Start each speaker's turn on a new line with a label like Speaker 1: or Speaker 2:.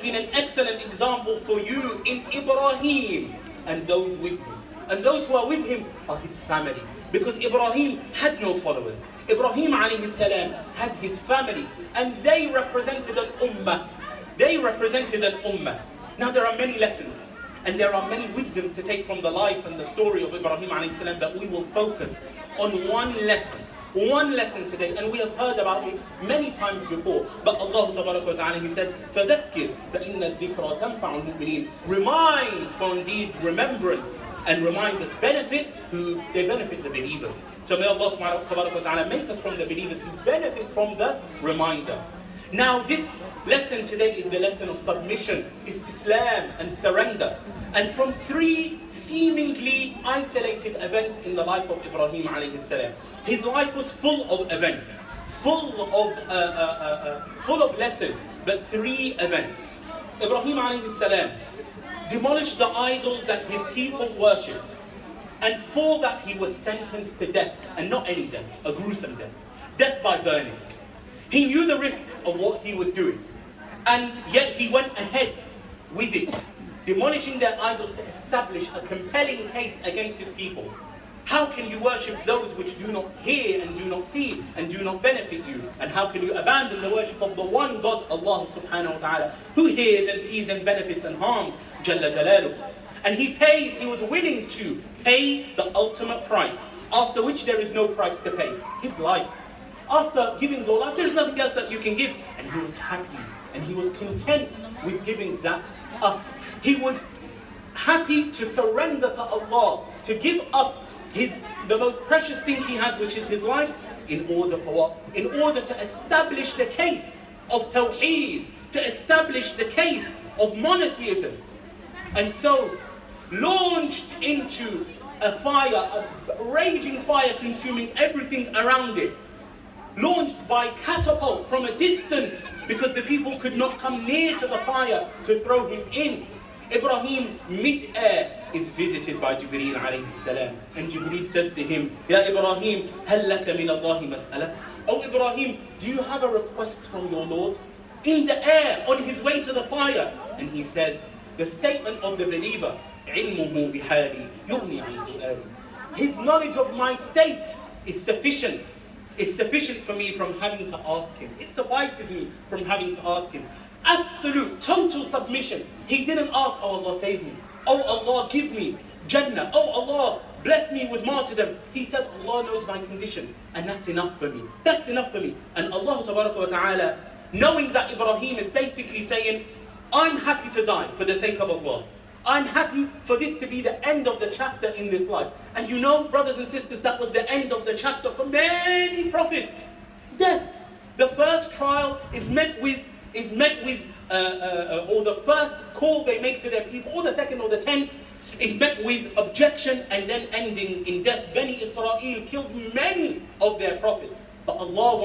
Speaker 1: been an excellent example for you in Ibrahim and those with him. And those who are with him are his family. Because Ibrahim had no followers. Ibrahim alayhi salam had his family. And they represented an ummah. They represented an ummah. Now there are many lessons. And there are many wisdoms to take from the life and the story of Ibrahim alayhi salam, but we will focus on one lesson. One lesson today, and we have heard about it many times before. But Allah Tabaraka wa Ta'ala, He said, فَذَكِّرْ فَإِنَّ الذِّكْرَى تَنْفَعُ الْمُؤْمِنِينَ. Remind, for indeed remembrance and reminders benefit who they benefit the believers. So may Allah Tabaraka wa Ta'ala make us from the believers who benefit from the reminder. Now this lesson today is the lesson of submission, Islam and surrender. And from three seemingly isolated events in the life of Ibrahim alayhi salam. His life was full of events, full of lessons, but three events. Ibrahim alayhi salam demolished the idols that his people worshipped. And for that he was sentenced to death, and not any death, a gruesome death. Death by burning. He knew the risks of what he was doing, and yet he went ahead with it, demolishing their idols to establish a compelling case against his people. How can you worship those which do not hear and do not see and do not benefit you? And how can you abandon the worship of the one God, Allah subhanahu wa ta'ala, who hears and sees and benefits and harms, Jalla Jalaluh? And he was willing to pay the ultimate price, after which there is no price to pay, his life. After giving your life, there's nothing else that you can give. And he was happy and he was content with giving that up. He was happy to surrender to Allah, to give up the most precious thing he has, which is his life, in order for what? In order to establish the case of Tawheed, to establish the case of monotheism. And so, launched into a fire, a raging fire consuming everything around it, launched by catapult from a distance because the people could not come near to the fire to throw him in. Ibrahim, mid-air, is visited by Jibreel alayhi salam. And Jibreel says to him, Ya Ibrahim, هَلْ لَكَ مِنَ اللَّهِ مَسْأَلَةً. Oh Ibrahim, do you have a request from your Lord? In the air, on his way to the fire. And he says, the statement of the believer, عِلْمُهُ بِحَالِي يُغْنِي عَنْ سُؤَالِي. His knowledge of my state is sufficient. It's sufficient for me from having to ask him. It suffices me from having to ask him. Absolute, total submission. He didn't ask, oh Allah save me. Oh Allah give me Jannah. Oh Allah bless me with martyrdom. He said, Allah knows my condition. And that's enough for me. That's enough for me. And Allah Tabaraka wa Ta'ala, knowing that Ibrahim is basically saying, I'm happy to die for the sake of Allah. I'm happy for this to be the end of the chapter in this life. And you know, brothers and sisters, that was the end of the chapter for many prophets. Death. The first trial is met with, or the first call they make to their people, or the second or the 10th, is met with objection and then ending in death. Bani Israel killed many of their prophets. But Allah wants